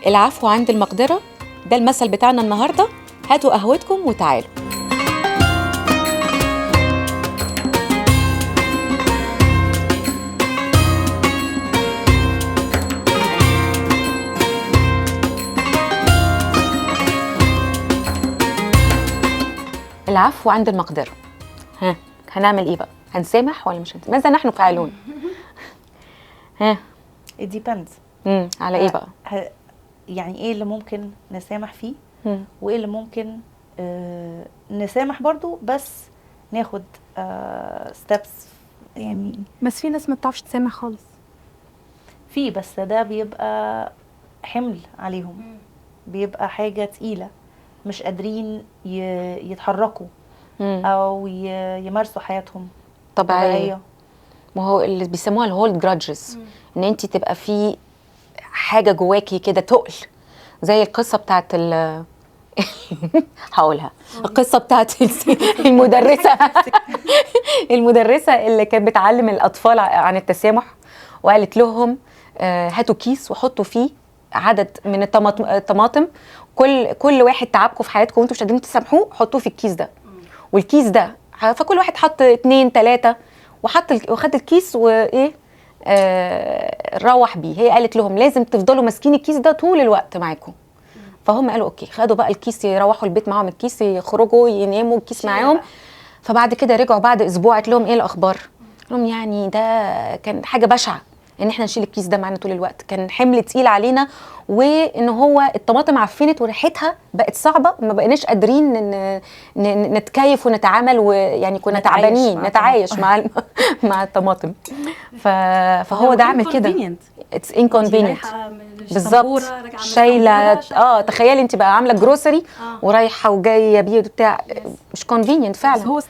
العفو عند المقدرة، ده المثل بتاعنا النهاردة. هاتوا قهوتكم وتعالوا. العفو عند المقدرة. هنعمل ايه بقى؟ هنسامح ولا مش هنسامح؟ ماذا نحن فاعلون؟ it depends. على ايه بقى؟ يعني ايه اللي ممكن نسامح فيه وايه اللي ممكن نسامح برضو، بس ناخد steps يعني. بس في ناس ما بتعرفش تسامح خالص. بس ده بيبقى حمل عليهم، بيبقى حاجة تقيلة، مش قادرين يتحركوا او يمارسوا حياتهم طبيعية. ما هو اللي بيسموها الهولد جراجز، ان انت تبقى في حاجة جواكي كده تقل، زي القصة بتاعت هقولها. القصة بتاعت المدرسة اللي كانت بتعلم الأطفال عن التسامح، وقالت لهم هاتوا كيس وحطوا فيه عدد من الطماطم، كل واحد تعبكم في حياتكم وانتوا مش قادرين تسامحوه حطوه في الكيس ده، والكيس ده فكل واحد حط 2 3 وخد الكيس وايه روح بيه. هي قالت لهم لازم تفضلوا ماسكين الكيس ده طول الوقت معاكم. فهم قالوا اوكي، خدوا بقى الكيس، يروحوا البيت معاهم الكيس، يخرجوا يناموا الكيس معاهم. فبعد كده رجعوا بعد اسبوع، قالت لهم ايه الاخبار؟ قالت لهم يعني ده كان حاجه بشعه ان احنا نشيل الكيس ده معانا طول الوقت، كان حمل تقيل علينا، وان هو الطماطم عفنت وريحتها بقت صعبه، ما بقيناش قادرين نتكيف ونتعامل، ويعني كنا تعبانين نتعايش مع الطماطم. فهو ده عامل كده، اتس انكونفينينت بالظبط. شايله تخيلي انت بقى عامله جروسري ورايحه وجايه بيه بتاع، مش كونفينينت فعلا.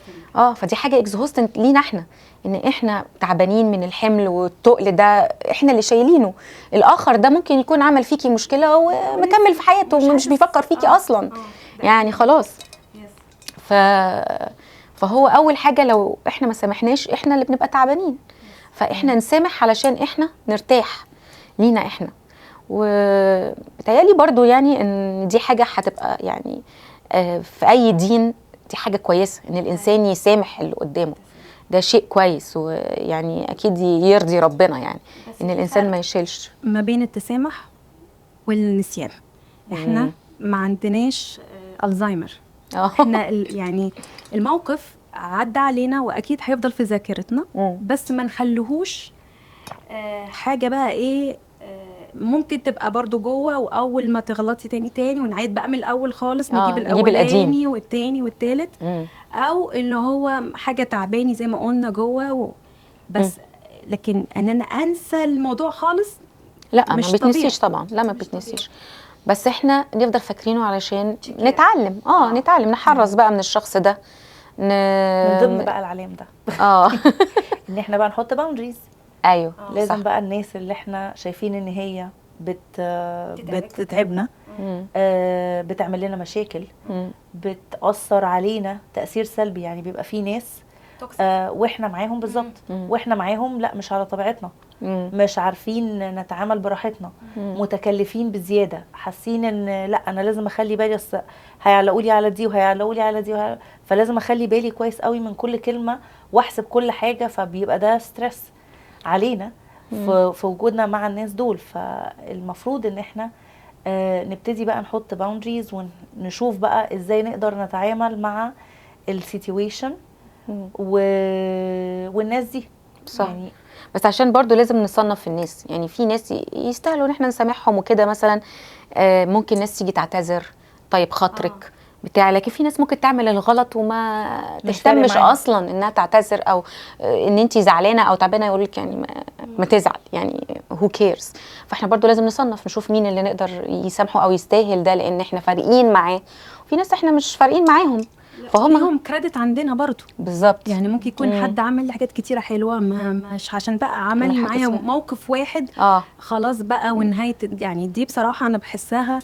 فدي حاجه اكزهوستنت لينا احنا، ان احنا تعبانين من الحمل والتقل ده، احنا اللي شايلينه. الاخر ده ممكن يكون عمل فيكي مشكله ومكمل في حياته ومش بيفكر فيكي اصلا يعني خلاص. فهو اول حاجه لو احنا ما سامحناش احنا اللي بنبقى تعبانين، فاحنا نسامح علشان احنا نرتاح لينا احنا. وبتهيألي برضو يعني ان دي حاجه هتبقى يعني في اي دين دي حاجه كويسه، ان الانسان يسامح اللي قدامه، ده شيء كويس، ويعني اكيد يرضي ربنا يعني ان الانسان ما يشيلش ما بين التسامح والنسيان. احنا ما عندناش الزهايمر. احنا يعني الموقف عدى علينا واكيد هيفضل في ذاكرتنا، بس ما نخليهوش حاجه بقى ايه ممكن تبقى برضو جوه، واول ما تغلطي تاني ونعيد بقى من الاول خالص، نجيب الاولاني والتاني والتالت، او ان هو حاجه تعباني زي ما قلنا جوه بس لكن ان انا انسى الموضوع خالص لا، ما بتنسيش طبعا، لا ما بتنسيش، بس احنا نفضل فاكرينه علشان نتعلم نتعلم نحرص بقى من الشخص ده. من ضمن بقى العلام ده ان احنا بقى نحط باوندريز. ايوه لازم صح. بقى الناس اللي احنا شايفين ان هي بتتعبنا، بتعمل لنا مشاكل، بتأثر علينا تأثير سلبي، يعني بيبقى في ناس واحنا معاهم بالظبط، واحنا معاهم لا مش على طبيعتنا، مش عارفين نتعامل براحتنا، متكلفين بزياده، حاسين ان لا انا لازم اخلي بالي، اصل هيعلقوا لي على دي وهيعلقوا لي على دي فلازم اخلي بالي كويس قوي من كل كلمه واحسب كل حاجه، فبيبقى ده ستريس علينا في وجودنا مع الناس دول. فالمفروض ان احنا نبتدي بقى نحط باوندريز ونشوف بقى ازاي نقدر نتعامل مع السيتويشن والناس دي صح. يعني بس عشان برضو لازم نصنف الناس، يعني في ناس يستاهلوا ان احنا نسامحهم وكده، مثلا ممكن ناس تيجي تعتذر طيب خاطرك بتاع، لكن في ناس ممكن تعمل الغلط وما تهتمش اصلا انها تعتذر، او ان انت زعلانه او تعبانه يقول لك يعني ما تزعل، يعني هو كيرز. فاحنا برضو لازم نصنف نشوف مين اللي نقدر يسامحه او يستاهل ده، لان احنا فارقين معاه، وفي ناس احنا مش فارقين معاهم، فهم لهم كريدت عندنا برضو بالظبط. يعني ممكن يكون حد عمل لي حاجات كتيره حلوه، مش عشان بقى عمل معايا موقف واحد خلاص بقى ونهايه، يعني دي بصراحه انا بحسها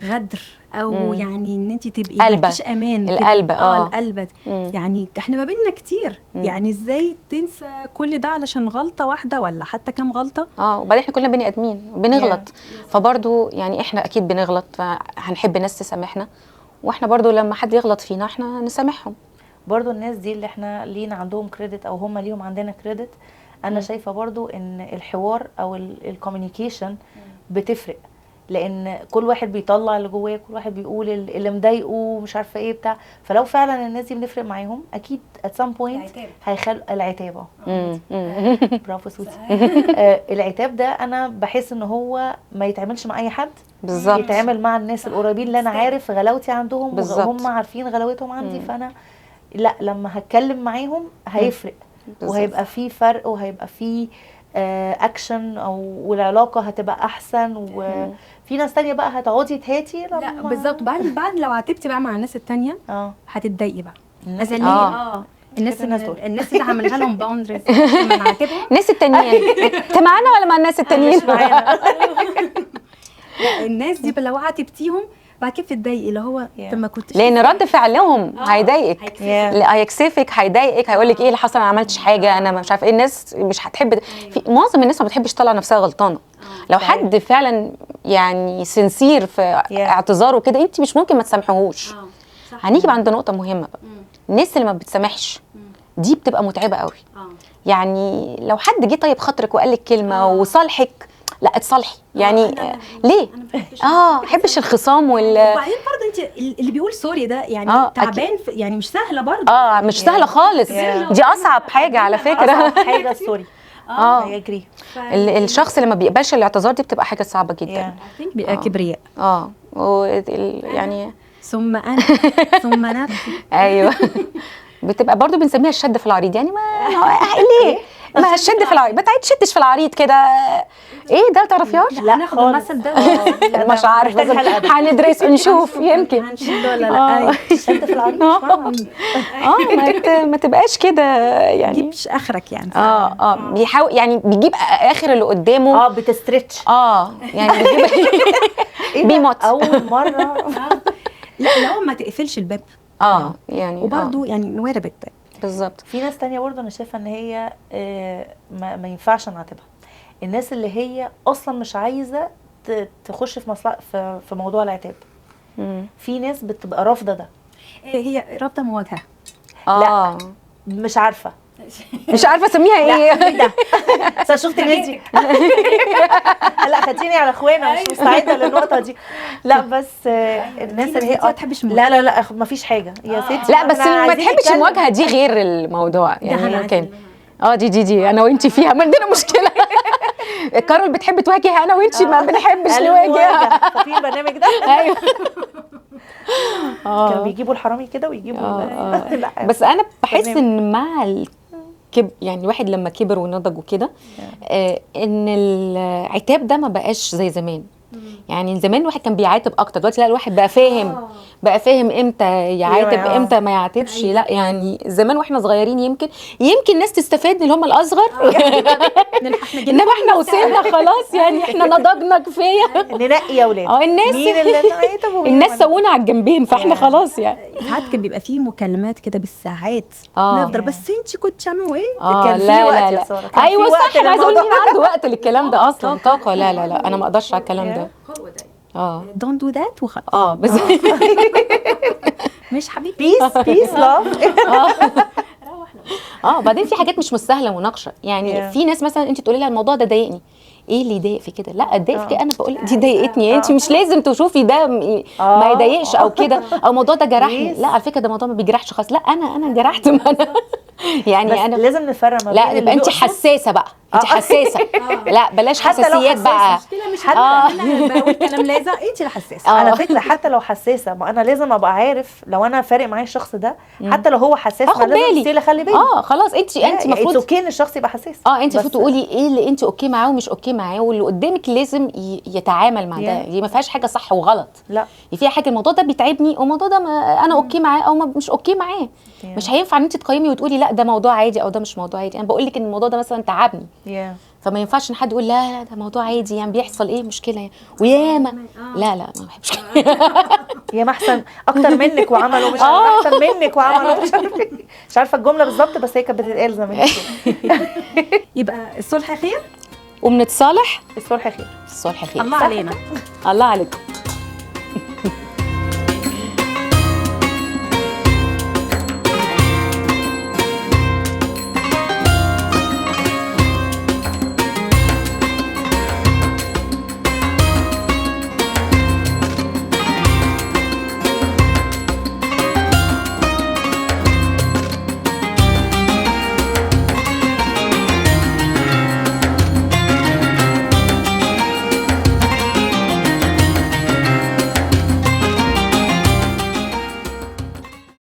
غدر او يعني ان انت تبقي قلبة. مفيش امان، القلبة. القلبة يعني احنا ما بيننا كتير، يعني ازاي تنسى كل ده علشان غلطة واحدة ولا حتى كام غلطة؟ وبعدين احنا كلنا بني ادمين بنغلط، فبرضو يعني احنا اكيد بنغلط، فهنحب الناس تسامحنا، واحنا برضو لما حد يغلط فينا احنا نسامحهم. برضو الناس دي اللي احنا لينا عندهم كريدت او هم ليهم عندنا كريدت، انا شايفه برضو ان الحوار او الكوميونيكيشن بتفرق، لان كل واحد بيطلع اللي جواه، كل واحد بيقول اللي مضايقه مش عارفه ايه بتاع، فلو فعلا الناس دي بنفرق معاهم اكيد at some point هيخلق العتاب. برافو سوزي. العتاب ده انا بحس ان هو ما يتعملش مع اي حد، بالظبط، يتعامل مع الناس القريبين اللي انا عارف غلاوتي عندهم وهم عارفين غلاوتهم عندي، فانا لا لما هتكلم معاهم هيفرق وهيبقى في فرق وهيبقى في اكشن والعلاقه هتبقى احسن. وفي ناس تانية بقى هتقعدي تهاتي لما لا بالظبط، بعد لو عاتبتي بقى مع الناس التانية هتتضايقي بقى. الناس الناس اللي عاملها لهم باوندريز لما نعاتبهم. الناس التانيين انت معانا ولا مع الناس التانيين؟ مش معانا. لا الناس دي لو عاتبتيهم بعد كده بتتضايقي، اللي هو انت ما كنتش، لان رد فعلهم هيضايقك، هيكسفك، هيضايقك، هيقول لك ايه اللي حصل، انا ما عملتش حاجه، انا مش عارفه ايه. الناس مش هتحب في معظم الناس ما بتحبش تطلع نفسها غلطانه. لو حد فعلا يعني سنسير في اعتذاره كده انت مش ممكن ما تسامحوهوش. هنيجي عند نقطه مهمه بقى، الناس اللي ما بتسامحش دي بتبقى متعبه قوي. يعني لو حد جه طيب خاطرك وقال لك كلمه وصالحك، لا اتصالحي يعني. ليه؟ ما بحبش الخصام وبعدين برضه انت اللي بيقول سوري ده يعني تعبان يعني مش سهله برضه. مش سهله خالص، دي اصعب حاجه على فكره. اصعب حاجه السوري. يجري الشخص اللي ما بيقبلش الاعتذار دي بتبقى حاجه صعبه جدا. بيبقى كبرياء. يعني ثم انا ثم نفسي. ايوه. بتبقى برضو بنسميها الشد في العريض، يعني ما ليه ما الشد في العريض، ما تشدش في العريض كده. ايه ده تعرفيهاش؟ لا ناخد المثل ده. مش عارف، هندرس ونشوف يمكن هنشد ولا لا. الشد في العريض ما تبقاش كده يعني، مش اخرك يعني. بيحاول يعني بيجيب اخر اللي قدامه. بتستريتش. يعني بيموت اول مره. لا ما تقفلش الباب. يعني وبرضه يعني نوارب الباب. بالظبط. في ناس تانية برضه انا شايفه ان هي ما ينفعش نعاتبها، الناس اللي هي اصلا مش عايزه تخش في موضوع العتاب. في ناس بتبقى رافضه ده. هي رافضه مواجهه. لا مش عارفه اسميها ايه. ده بس شفت الناس دي. لا خدتيني على اخوانا، مش مستعده للنقطه دي. لا بس الناس اللي هي ما تحبش لا ما فيش حاجه يا ستي. لا بس ما تحبش المواجهه دي غير الموضوع يعني. ممكن دي انا وانتي فيها ما عندنا مشكله. كارول بتحب تواجه، انا وانتي ما بنحبش نواجه. في البرنامج ده. ايوه. كانوا بيجيبوا الحرامي كده ويجيبوا لا بس انا بحس ان مع يعني الواحد لما كبر ونضج وكده ان العتاب ده ما بقاش زي زمان. يعني زمان الواحد كان بيعاتب اكتر، دلوقتي لا الواحد بقى فاهم امتى يعاتب امتى ما يعاتبش. لا يعني زمان واحنا صغيرين يمكن ناس تستفاد من اللي هم الاصغر. انما احنا وصلنا خلاص، يعني احنا نضجنا كفايه ننقي يا اولاد. الناس سوونا على الجنبين، فاحنا خلاص يعني. ساعات كان بيبقى فيه مكالمات كده بالساعات نفضل بس انت كنت بتعملوا ايه؟ كان في وقت. ايوه صح، انا عايزه اقول مين عنده وقت للكلام ده اصلا؟ طاقه. لا انا ما اقدرش على الكلام ده. دونت دو ذات وخلاص. بس مش حبيبي، بيس لاف. بعدين في حاجات مش مستاهله مناقشه يعني. في ناس مثلا انت تقولي لها الموضوع ده ضايقني، ايه اللي يضايق في كده؟ لا اتضايق في انا بقول دي ضايقتني، انت مش لازم تشوفي ده ما يضايقش او كده، او الموضوع ده جرحني. لا على فكره ده موضوع ما بيجرحش خالص. لا انا جرحت. ما انا يعني انا لازم نفرق ما بين لا يبقى انت حساسه بقى، انت حساسه. لا بلاش حساسيات بقى. مش انا بقول كلام لازم انت اللي حساسه. على فكره حتى لو حساسه، ما انا لازم ابقى عارف لو انا فارق معايا الشخص ده، حتى لو هو حساس ما لازم خلي بالي. خلاص انت المفروض اوكي ان الشخص يبقى حساس. انت المفروض تقولي ايه اللي انت اوكي معاه ومش اوكي معاه، واللي قدامك لازم يتعامل مع ده. دي ما فيهاش حاجه صح وغلط. لا فيها حاجه الموضوع ده بيتعبني والموضوع ده انا اوكي معاه او مش اوكي معاه. مش هينفع ان انت تقيمي وتقولي لا ده موضوع عادي او ده مش موضوع عادي. انا بقول لك ان الموضوع ده مثلا تعبني. فما ينفعش ان حد يقول لا لا ده موضوع عادي يعني بيحصل ايه مشكله يعني وياما. لا لا ما بحبش كده. يا احسن اكتر منك وعملوا مش عارفة، احسن منك وعملوا مش عارفه الجمله بالظبط، بس هي كانت بتتقال زمان كده. يبقى الصلح خير وبنتصالح الصلح خير. الصلح خير. الله علينا. الله عليكم.